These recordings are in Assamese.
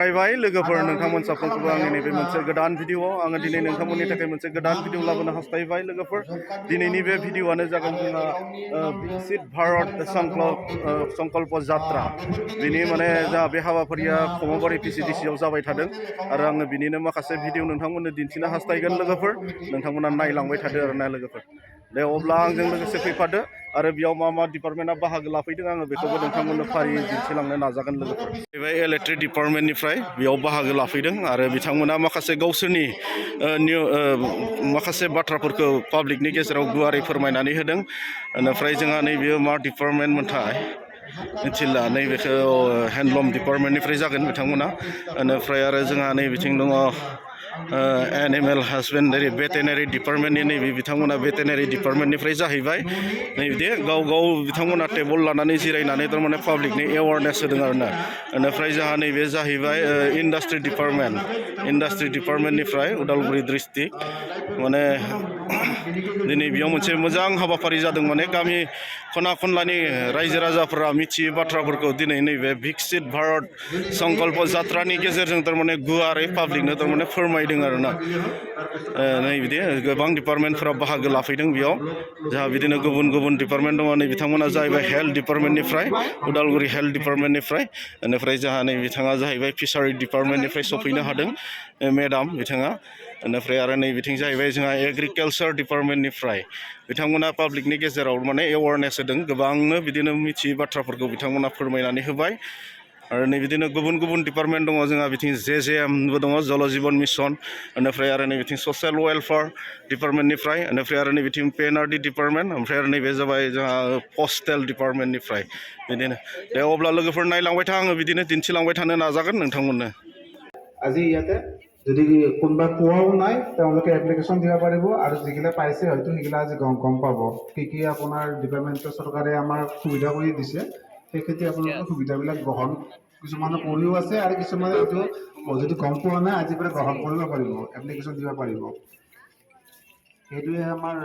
Bye लोगोफोर नोंथांमोन साफ्रोमखौबो आंनि नैबे मोनसे गोदान भिडिअआव आङो दिनै नोंथांमोननि थाखाय मोनसे गोदान भिडिअ लाबोनो हास्थायबाय लोगोफोर दिनैनि बे भिडिअआनो जागोन जोंहा विकसित भारत संकल्प यात्रा बिनि माने जोंहा बे हाबाफारिया खमाबारि VCDC आव जाबाय थादों आरो आङो बिनिनो माखासे भिडिअ नोंथांमोननो दिन्थिनो हास्थायगोन लोगोफोर नोंथांमोना नायलांबाय थादो आरोना लोगोफोर दे अब्ला आंजों लोगोसे फैफादो आरो बेयाव मा डिपार्टमेन्टआ बाहागो लाफैदों आङो बेखौबो नोंथांमोननो फारियै दिन्थिलांनो नाजागोन लोगोफोर बे इलेक्ट्रिक डिपार्टमेन्टनिफ्राय बेयाव बाहागो लाफैदों आरो बिथांमोना माखासे गावसोरनि माखासे बाथ्राफोरखौ पाब्लिकनि गेजेराव गुवारै फोरमायनानै होदों बेनिफ्राय जोंहा नैबेयो मा डिपार्टमेन्टमोनथाय मिथिला नैबेखौ हेन्डलुम डिपार्टमेन्टनिफ्राय जागोन बिथांमोना बेनिफ्राय आरो जोंहा नैबिथिं दङ एनिमेल हासबेन्डारि भेटेनारि डिपार्टमेन्टनि नैबे बिथांमोना भेटेनारि डिपार्टमेन्टनिफ्राय जाहैबाय नैबिदि गाव बिथांमोना टेबोल लानानै जिरायनानै थारमाने पाब्लिकनि एवारनेस होदों आरोना बेनिफ्राय जोंहा नैबे जाहैबाय इन्डास्ट्रि डिपार्टमेन्टनिफ्राय उदालगुरि डिस्ट्रिक्ट माने दिनै बेयाव मोनसे मोजां हाबाफारि जादों माने गामि खना खनलानि रायजो राजाफोरा मिथियै बाथ्राफोरखौ दिनै नैबे विकसित भारत संकल्प यात्रानि गेजेरजों थारमाने गुवारै पाब्लिकनो थारमाने फोरमायदों आरोना नैबिदि गोबां डिपार्टमेन्टफोरा बाहागो लाफैदों बेयाव जोंहा बिदिनो गुबुन डिपार्टमेन्ट दङ नै बिथांमोना जाहैबाय हेल्थ डिपार्टमेन्टनिफ्राय उदालगुरि हेल्थ डिपार्टमेन्टनिफ्राय बेनिफ्राय जोंहा नै बिथाङा जाहैबाय फिसारि डिपार्टमेन्टनिफ्राय सफैनो हादों मेडाम बिथाङा बेनिफ्राय आरो नै बिथिं जाहैबाय जोंहा एग्रिकालसार डिपार्टमेन्टनिफ्राय बिथांमोना पाब्लिकनि गेजेराव माने एवारनेस होदों गोबांनो बिदिनो मिथियै बाथ्राफोरखौ बिथांमोना फोरमायनानै होबाय आरो नै बिदिनो गुबुन डिपार्टमेन्ट दङ जोंहा बिथिं JJMबो दङ जल जीवन मिशन बेनिफ्राय आरो नै बिथिं ससियेल वेलफेयार डिपार्टमेन्टनिफ्राय बेनिफ्राय आरो नै बिथिं PNRD डिपार्टमेन्ट ओमफ्राय आरो नैबे जाबाय जोंहा पस्टेल डिपार्टमेन्टनिफ्राय बिदिनो दे अब्ला लोगोफोर नायलांबाय था आङो बिदिनो दिन्थिलांबाय थानो नाजागोन नोंथांमोननो আজি ইয়াতে যদি কোনোবা পোৱাও নাই তেওঁলোকে এপ্লিকেশ্যন দিব পাৰিব আৰু যিগিলা পাইছে হয়তো সেইগিলা আজি গম পাব কি আপোনাৰ ডিপাৰ্টমেণ্টৰ চৰকাৰে আমাৰ সুবিধা কৰি দিছে সেই ক্ষেত্ৰত আপোনালোকে সুবিধাবিলাক গ্ৰহণ কিছুমানে কৰিও আছে আৰু কিছুমানে হয়তো যদি গম পোৱা নাই আজিৰ পৰা গ্ৰহণ কৰিব পাৰিব এপ্লিকেশ্যন দিব পাৰিব সেইটোৱে আমাৰ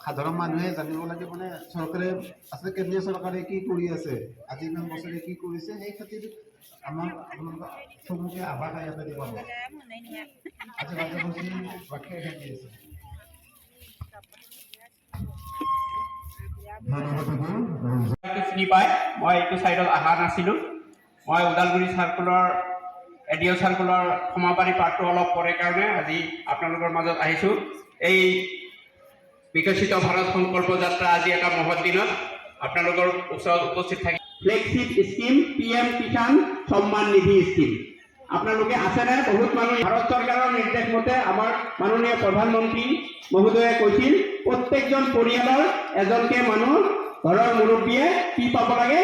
সাধাৰণ মানুহে জানিব লাগে মানে চৰকাৰে আচলতে কেন্দ্ৰীয় চৰকাৰে কি কৰি আছে আজি ইমান বছৰে কি কৰিছে সেই ক্ষেত্ৰত আমাৰ আপোনালোকে চবকে আভাৰ ইয়াতে দিব পাব আজি বাকী আছে চিনি পায় মই এইটো সাইডত অহা নাছিলোঁ মই উদালগুৰি সাৰ্কুলৰ এডিঅ' সাৰ্কুলৰ খমাবাৰী পাৰ্টটো অলপ পৰে কাৰণে আজি আপোনালোকৰ মাজত আহিছোঁ এই বিকশিত ভাৰত সংকল্প যাত্ৰা আজি এটা মহৎ দিনত আপোনালোকৰ ওচৰত উপস্থিত থাকি flagship scheme PM Kisan Samman Nidhi scheme আপোনালোকে আছেনে বহুত মানুহ ভাৰত চৰকাৰৰ নিৰ্দেশ মতে আমাৰ মাননীয় প্ৰধানমন্ত্ৰী মহোদয়ে কৈছিল প্ৰত্যেকজন পৰিয়ালৰ এজনকে মানুহ ঘৰৰ মুৰব্বীয়ে কি পাব লাগে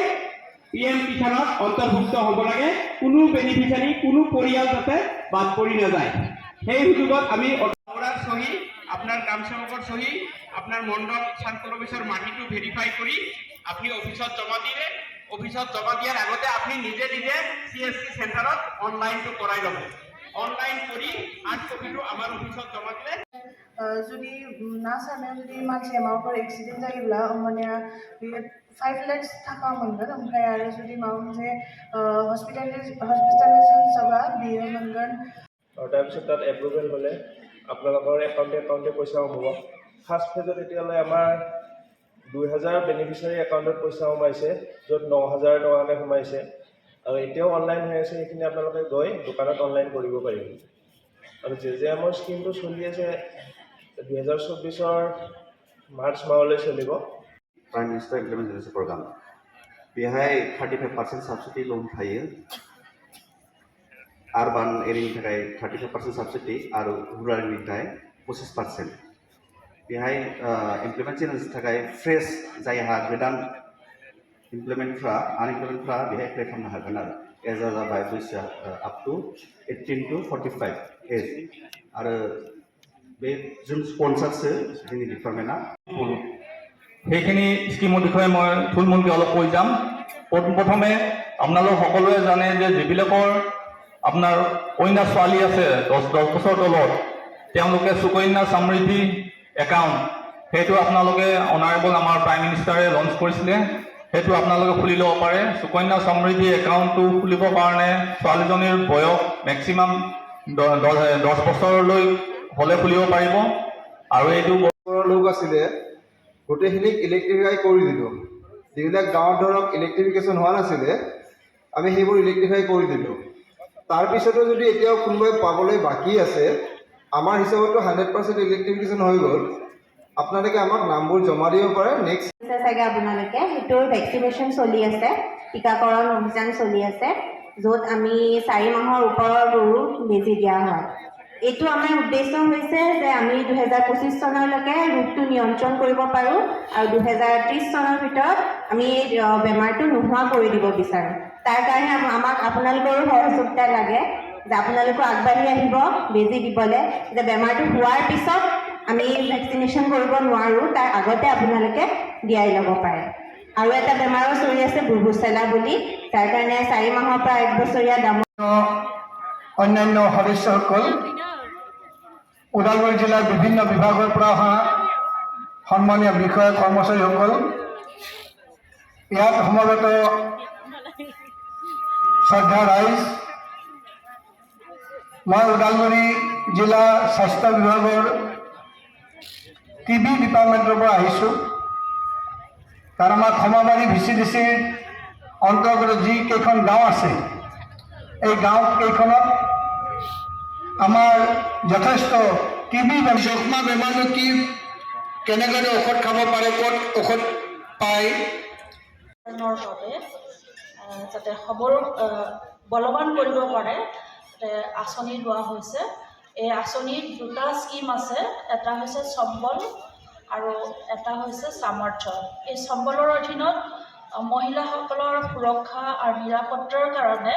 PM কিষাণত অন্তৰ্ভুক্ত হ'ব লাগে কোনো বেনিফিচিয়াৰী কোনো পৰিয়াল যাতে বাদ পৰি নাযায় সেই সুযোগত আমি অৰ্ডাৰ সহি আপনাৰ গ্ৰাম সেবকৰ সহি আপনাৰ মণ্ডল সাৰ্কল অফিসেৰ মাটিটো ভেৰিফাই কৰি আপনি অফিসত জমা দিলে অফিসত জমা দিয়াৰ আগতে আপনি নিজে CSC সেন্টাৰত অনলাইনটো কৰাই ল'ব অনলাইন কৰি হার্ড কপিটো আমার অফিসত জমা দিলে যদি না सानो जुदि मानसिया माबाफोर एक्सिडेन्ट जायोब्ला होमबानिया बे 5 लाख थाखा मोनगोन ओमफ्राय आरो जुदि माबा मोनसे हस्पिटालाइजेसन जाबा बियो मोनगोन তাৰপিছত তাত এপ্ৰুভেল হ'লে আপোনালোকৰ একাউণ্টে পইচা সোমাব ফাৰ্ষ্ট ফেজত এতিয়ালৈ আমাৰ 2000 বেনিফিচিয়াৰী একাউণ্টত পইচা সোমাইছে য'ত 9000 টকাকৈ সোমাইছে আৰু এতিয়াও অনলাইন হৈ আছে সেইখিনি আপোনালোকে গৈ দোকানত অনলাইন কৰিব পাৰিব আৰু JJMৰ স্কিমটো চলি আছে 2024 মাৰ্চ মাহলৈ চলিব प्राइम मिनिस्टार इमप्लिमेन्टेसन प्रग्राम बेहाय 35% साबसिडि लोन थायो आरबान एरियानि थाखाय 35% साबसिडि आरो रुरालनि थाखाय 25% बेहाय इमप्लिमेन्ट चेलेन्जनि थाखाय फ्रेश जायहा गोदान इमप्लिमेन्टफ्रा आनइमप्लिमेन्टफ्रा बेहाय एप्लाइ खालामनो हागोन आरो एजआ जाबाय बैसोआ आप टु 18 to 45 एज आरो बे जों स्पन्सारसो जोंनि डिपार्टमेन्टआ সেইখিনি স্কিমৰ বিষয়ে মই থুলমূলকৈ অলপ কৈ যাম প্ৰথমে আপোনালোক সকলোৱে জানে যে যিবিলাকৰ আপোনাৰ কন্যা ছোৱালী আছে 10 বছৰ তলত তেওঁলোকে সুকন্যা সমৃদ্ধি একাউণ্ট সেইটো আপোনালোকে অনাৰেবল আমাৰ প্ৰাইম মিনিষ্টাৰে লঞ্চ কৰিছিলে সেইটো আপোনালোকে খুলি ল'ব পাৰে। সুকন্যা সমৃদ্ধি একাউণ্টটো খুলিবৰ কাৰণে ছোৱালীজনীৰ বয়স মেক্সিমাম 10 বছৰলৈ হ'লে খুলিব পাৰিব। আৰু এইটো লোক আছিলে গোটেইখিনিক ইলেক্ট্ৰিফাই কৰি দিলোঁ। যিবিলাক গাঁৱত ধৰক ইলেক্ট্ৰিফিকেশ্যন হোৱা নাছিলে আমি সেইবোৰ ইলেক্ট্ৰিফাই কৰি দিলোঁ। তাৰপিছতো যদি এতিয়াও কোনোবাই পাবলৈ বাকী আছে, আমাৰ হিচাপততো 100% ইলেক্ট্ৰিফিকেশ্যন হৈ গ'ল। আপোনালোকে আমাক নামবোৰ জমা দিব পাৰে। নেক্সট চাগে আপোনালোকে সেইটোৰ ভেকচিনেশ্যন চলি আছে, টীকাকৰণ অভিযান চলি আছে, য'ত আমি 4 মাহৰ ওপৰৰ গৰু বেজী দিয়া হয়। এইটো আমাৰ উদ্দেশ্য হৈছে যে আমি 2025 চনলৈকে ৰোগটো নিয়ন্ত্ৰণ কৰিব পাৰোঁ আৰু 2030 চনৰ ভিতৰত আমি এই বেমাৰটো নোহোৱা কৰি দিব বিচাৰোঁ। তাৰ কাৰণে আমাক আপোনালোকৰো সহযোগিতা লাগে যে আপোনালোকো আগবাঢ়ি আহিব বেজী দিবলৈ, যে বেমাৰটো হোৱাৰ পিছত আমি ভেকচিনেশ্যন কৰিব নোৱাৰোঁ, তাৰ আগতে আপোনালোকে দিয়াই ল'ব পাৰে। আৰু এটা বেমাৰো চলি আছে বুবুচেলা বুলি, যাৰ কাৰণে 4 মাহৰ পৰা 1 বছৰীয়া দামৰ অন্যান্য সদস্যসকল, ওদালগুৰি জিলাৰ বিভিন্ন বিভাগৰ পৰা অহা সন্মানীয় বিষয়া কৰ্মচাৰীসকল, ইয়াত সমবেত শ্ৰদ্ধা ৰাইজ, মই ওদালগুৰি জিলা স্বাস্থ্য বিভাগৰ টিবি ডিপাৰ্টমেণ্টৰ পৰা আহিছোঁ। কাৰণ আমাৰ খমাবাৰী VCDCৰ অন্তৰ্গত যিকেইখন গাঁও আছে, এই গাঁওকেইখনত আমাৰ যথেষ্ট টিবি যক্ষ্মা বেমাৰটো কি, কেনেদৰে ঔষধ খাব পাৰে, ক'ত ঔষধ পায়, যাতে খবৰ বলৱান কৰিব পাৰে আঁচনি লোৱা হৈছে। এই আঁচনিৰ 2টা স্কিম আছে, এটা হৈছে সম্বল আৰু এটা হৈছে সামৰ্থ্য। এই সম্বলৰ অধীনত মহিলাসকলৰ সুৰক্ষা আৰু নিৰাপত্তাৰ কাৰণে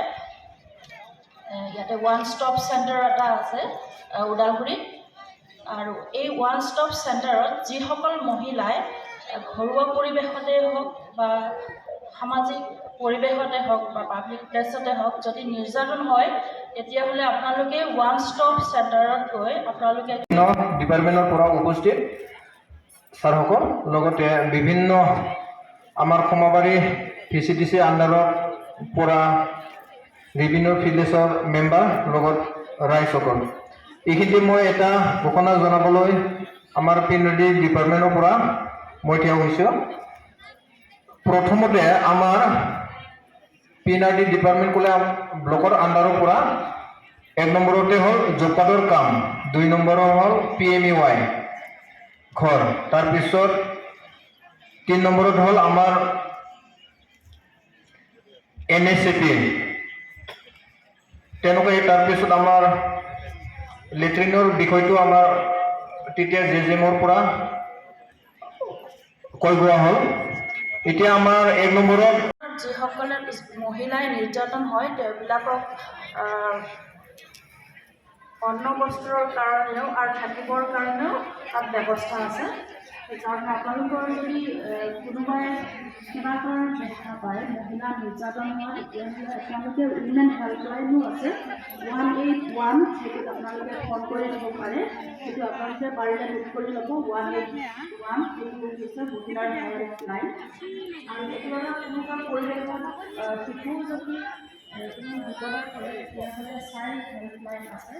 ইয়াতে 1 ষ্টপ চেণ্টাৰ এটা আছে ওদালগুৰিত। আৰু এই 1 ষ্টপ চেণ্টাৰত যিসকল মহিলাই ঘৰুৱা পৰিৱেশতে হওক বা সামাজিক পৰিৱেশতে হওক বা পাব্লিক প্লেচতে হওক যদি নিৰ্যাতন হয়, তেতিয়াহ'লে আপোনালোকে 1 ষ্টপ চেণ্টাৰত গৈ আপোনালোকে ডিপাৰ্টমেণ্টৰ পৰা উপস্থিত ছাৰসকল, লগতে বিভিন্ন আমাৰ খমাবাৰী VCDC আণ্ডাৰৰ পৰা বিভিন্ন ভিলেজৰ মেম্বাৰ লগত ৰাইজসকল, এইখিনিতে মই এটা ঘোষণা জনাবলৈ আমাৰ পিনৰেডি ডিপাৰ্টমেণ্টৰ পৰা মই থিয় হৈছোঁ। প্ৰথমতে আমাৰ পিনআৰডি ডিপাৰ্টমেণ্ট ক'লে ব্লকৰ আণ্ডাৰৰ পৰা 1 নম্বৰতে হ'ল জব কাৰ্ডৰ কাম, 2 নম্বৰৰ হ'ল PMEY ঘৰ, তাৰপিছত 3 নম্বৰত হ'ল আমাৰ NSAP, তেনেকৈ তাৰপিছত আমাৰ লেট্ৰিনৰ বিষয়টো আমাৰ তেতিয়া JJMৰ পৰা কৈ গোৱা হ'ল। এতিয়া আমাৰ 1 নম্বৰত যিসকলে মহিলাই নিৰ্যাতন হয় তেওঁবিলাকক অন্ন বস্ত্ৰৰ কাৰণেও আৰু থাকিবৰ কাৰণেও তাত ব্যৱস্থা আছে। সেইকাৰণে আপোনালোকৰ যদি কোনোবাই কিবা কাৰণ দেখা পায় মহিলা নিৰ্যাতন হয়, তেতিয়াহ'লে আপোনালোকে উইমেন হেল্পলাইনো আছে 181, সেইটোত আপোনালোকে ফোন কৰি দিব পাৰে। সেইটো আপোনালোকে পাৰিলে নোট কৰি ল'ব, 181 সেইটো হৈছে মহিলাৰ হেল্পলাইন। আৰু কেতিয়াবা কোনোবা পৰিৱেশত শিশু যদি কোনো বিপদত পৰে তেতিয়াহ'লে চাইল্ড হেল্পলাইন আছে।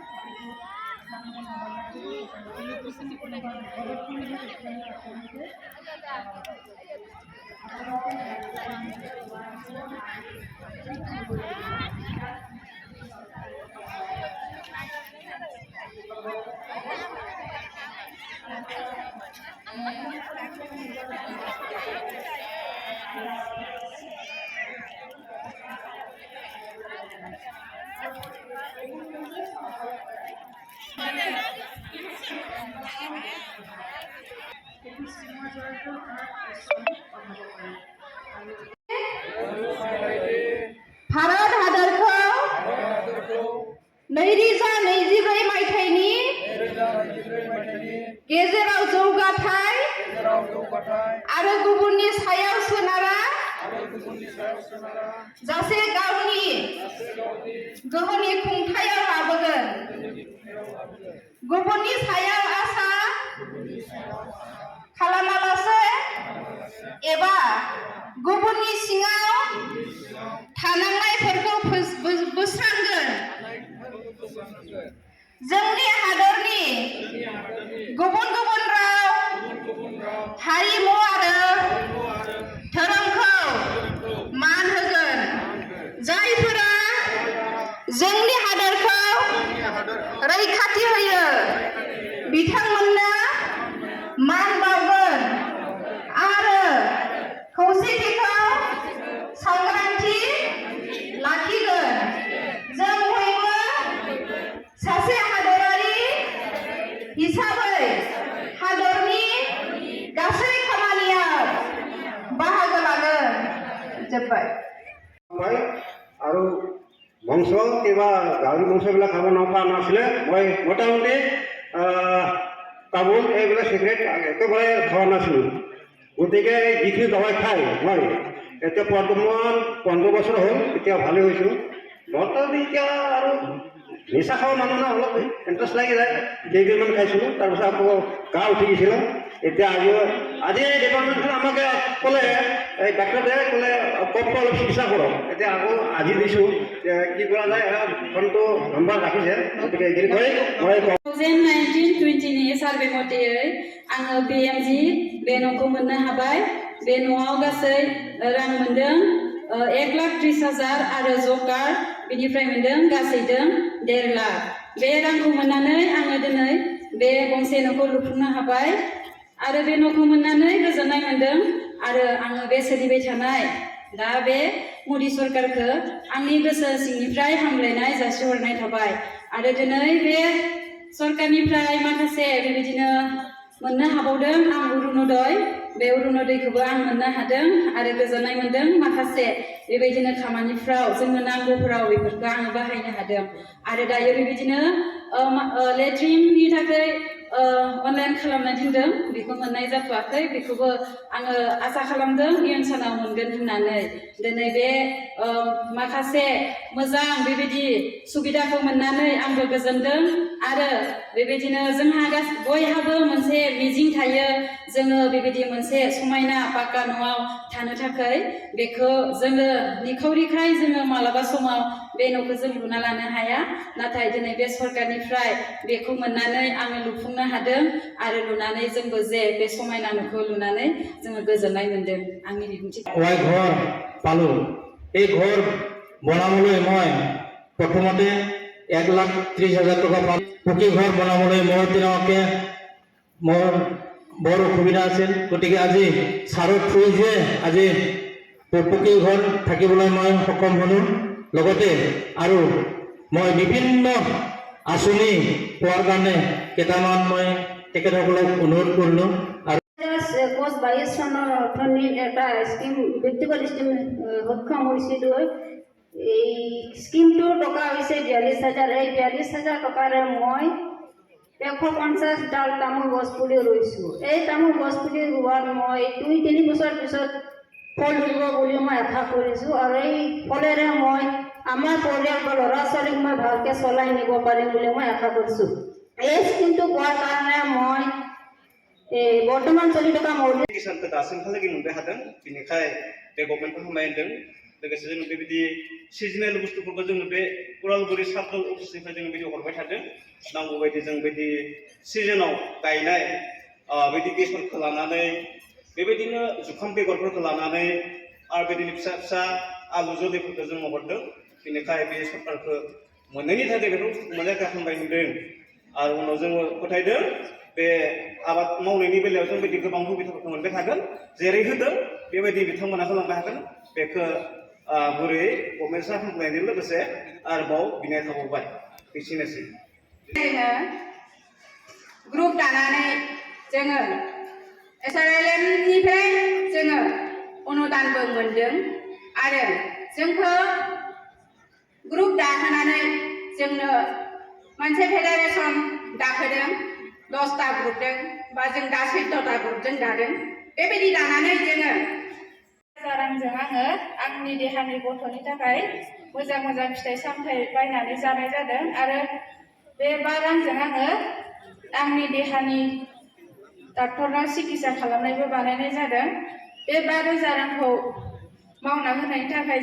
भारत हादरखौ 2024 मायथाइनि गेजेराव जौगाथाय आरो गुबुननि सायाव सोनारा जासे गावनि गोहोनि खुंथायाव लाबोगोन। गुबुननि सायाव आसा खालामालासे एबा गुबुननि सिङाव थानांनायफोरखौ बोस्रांगोन। जोंनि हादरनि गुबुन गुबुन राव, हारिमु आरो धोरोमखौ मान होगोन। जायफोरा जोंनि हादरखौ रैखाथि होयो बिथांमोननो मान बावगोन आरो खौसेथिखौ सांग्रांथि लाखिगोन। जों बयबो सासे हादरारि हिसाबै हादरनि गासै खामानियाव बाहागो लागोन। जोब्बाय। আৰু বংশ কিবা গাহৰি বংশবিলাক খাব নাপা নাছিলে। মই মোটামুটি তামোল এইবিলাক চিগাৰেট একেবাৰে খোৱা নাছিলোঁ। গতিকে যিখিনি দবাই খাই মই এতিয়া বৰ্তমান 15 বছৰ হ'ল, এতিয়া ভালে হৈছোঁ। বৰ্তমান এতিয়া আৰু নিচা খোৱা মানুহ না অলপ ইণ্টাৰেষ্ট লাগি যায়। কেইদিনমান খাইছিলোঁ, তাৰপিছত আকৌ গা উঠি গৈছিলোঁ। এতিয়া আজি ডিপাৰ্টমেণ্টখন আমাকে ক'লে, এই ডাক্তৰে ক'লে কমকৈ অলপ চিকিৎসা কৰক। এতিয়া আকৌ আজি দিছোঁ কি কৰা যায়, ফোনটো নম্বৰ ৰাখিছে। গতিকে এইখিনি কৈ মই 2019-20 सार्भे मथेयै आङो BMG बे न'खौ मोननो हाबाय। बे न'आव गासै रां मोन्दों 1,30,000 आरो जब कार्ड बेनिफ्राय मोन्दों गासैजों 1.5 लाख। बे रांखौ मोननानै आङो दिनै बे गंसे न'खौ लुफुंनो हाबाय आरो बे न'खौ मोननानै गोजोननाय मोन्दों। आरो आङो बे सोलिबाय थानाय दा बे मदि सरकारखौ आंनि गोसो सिंनिफ्राय हामलायनाय जासिहरनाय थाबाय। आरो दिनै बे सरकारनिफ्राय माखासे बेबायदिनो मोननो हाबावदों। आं अरुणोदय, बे अरुणोदयखौबो आं मोननो हादों आरो गोजोननाय मोन्दों। माखासे बेबायदिनो खामानिफ्राव जोंनो नांगौफोराव बेफोरखौ आङो बाहायनो हादों। आरो दायो बेबायदिनो लेट्रिननि थाखाय अनलाइन खालामना दोनदों, बेखौ मोननाय जाथ'वाखै। बेखौबो आङो आसा खालामदों इयुन सानाव मोनगोन होननानै। दिनै बे माखासे मोजां बेबायदि सुबिदाखौ मोननानै आंबो गोजोनदों। आरो बेबायदिनो जोंहा बयहाबो मोनसे मिजिं थायो, जोङो बेबायदि मोनसे समायना पाक्का न'आव थानो थाखाय। बेखौ जोङो निखावरिखाय जोङो मालाबा समाव बे न'खौ जों लुना लानो हाया। नाथाय दिनै बे सरकारनिफ्राय बेखौ मोननानै आङो लुफुंनो हादों आरो लुनानै जोंबो जे बे समायना न'खौ लुनानै जोङो गोजोननाय मोन्दों। आंनि बिबुंथि ঘৰ পালোঁ। এই ঘৰ বনাবলৈ মই প্ৰথমতে 1,30,000 টকা পাম। পকী ঘৰ বনাবলৈ মোৰ তেনেকুৱাকৈ মোৰ বৰ অসুবিধা আছিল। গতিকে আজি ছাৰৰ থ্ৰু যে আজি পকী ঘৰ থাকিবলৈ মই সক্ষম হ'লোঁ। লগতে আৰু মই বিভিন্ন আঁচনি পোৱাৰ কাৰণে কেইটামান মই তেখেতসকলক অনুৰোধ কৰিলোঁ। আৰু 22 চনৰ অৰ্থনীতিৰ এটা স্কিম, ব্যক্তিগত স্কিম সক্ষম হৈছিলোঁ। এই স্কিমটোৰ টকা হৈছে 42,000। এই 42,000 টকাৰে মই 150 ডাল তামোল গছ পুলি ৰুইছোঁ। এই তামোল গছ পুলি ৰোৱাত মই 2-3 বছৰ পিছত ফল দিব বুলি মই আশা কৰিছোঁ। আৰু এই ফলেৰে মই আমাৰ পৰিয়ালৰ ল'ৰা ছোৱালীক মই ভালকৈ চলাই নিব পাৰিম বুলি মই আশা কৰিছোঁ। এই স্কিমটো পোৱাৰ কাৰণে মই বৰ্তমান চলি থকা মৌলিক किसानखौ दासिमहालागै मोनबाय हादों। बेनिखाय बे गभर्नमेन्टखौ हामबाय होनदों। लोगोसे जों बेबायदि सिजनेल बुस्थुफोरखौ जोङो बे उदालगुरि सार्कल अफिसनिफ्राय जों बिदि हरबाय थादों। नांगौ बायदि जों बिदि सिजनाव गायनाय बिदि बेसरखौ लानानै, बेबायदिनो जुखाम बेगरफोरखौ लानानै आरो बिदिनो फिसा फिसा आलु जोलैफोरखौ जों हरदों। बेनिखाय बे सरकारखौ मोननायनि थाखाय बेफोर बुस्थुखौ मोजाङै हामबाय होनदों। आरो उनाव जोङो फोथायदों बे आबाद मावनायनि बेलायाव जों बिदि गोबां सुबिदाफोरखौ मोनबाय थागोन। जेरै होदों बेबायदि बिथांमोना होलांबाय हागोन। बेखौ गुरै गभर्नमेन्ट सारखारजों लोगोसे आरोबाव बिनाय थाबावबाय। एसेनोसै। ग्रुप दानानै जोङो SRLMनिफ्राय जोङो अनुदानबो मोन्दों। आरो जोंखौ ग्रुप दाहोनानै जोंनो मोनसे फेडारेसन दाहोदों। 10टा ग्रुपजों बा जों दा 14टा ग्रुपजों दादों। बेबायदि दानानै जोङो रांजों आङो आंनि देहानि गथ'नि थाखाय मोजां मोजां फिथाइ सामथाइ बायनानै जानाय जादों। आरो बे 5 रांजों आङो आंनि देहानि डाक्टरनाव सिकित्सा खालामनायबो बानायनाय जादों। बे 5,000 रांखौ मावना होनायनि थाखाय